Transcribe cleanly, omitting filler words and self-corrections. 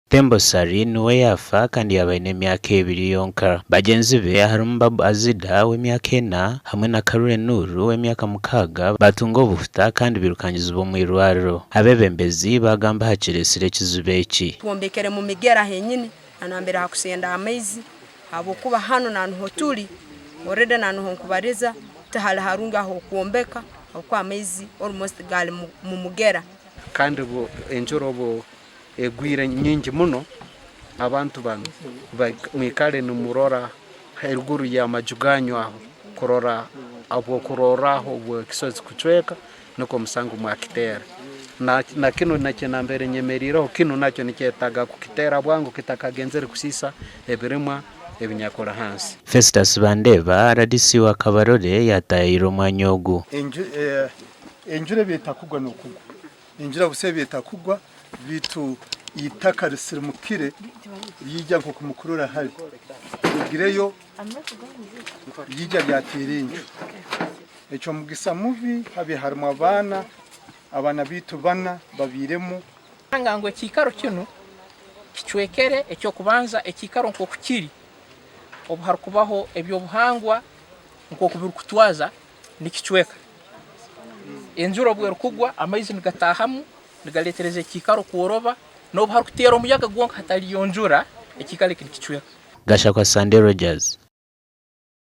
Tembo Sari niwe yafa kandi yabaye n'emyaka 2 yonka. Bagenzi be harimo Babu Azida w'emyaka 4 hamwe na Kabarole Nuru w'emyaka 6 batunga obufuta kandi birukangiza bo mu irwariro. Abebembezi bagamba hakiresire kizubeki. Twombekere mu migera henyine anambere hakusenda amaizi abo kuba hano nanho tuli orede nanho nkubariza tahala harunga ho kuombeka kwa amaizi almost gali mu mugera kandi bo enjoro bo egwire nyingi muno abantu bano mwikale numurora heruguru ya majuganyo aho kurora aho kisozi kuchweka nuko musangu mwakitera na kino nakinambere nyemeriro kino nacho nikyetaga kukitera bwangu kitakagenzere kusisa ebirima ebinyakora hansi. Festus Bandeba radisi wa Kabarole yatayiro mwanyogu. Enjure byetakugwa nokugwa. Enjura buse byetakugwa bitu itaka risirumukire yijya nko kumukurura hari. Ugireyo yijya byatirinje. Echo mugisa muvi habe harimo abana bitu bana babiremo ngangwe kikaro kino kichwekere ekyo kubanza ekikaro nko kukiri obuhar kubaho ebyo buhangwa nko kubirukutwaza nikichweka enjuro bwe rukugwa amaizi ngatahamu ngaletereze kikaro kuoroba no buhar kutera umuyaga gwanka hatali yonjura ekikale kichweka. Gasha kwa Sunday Rogers.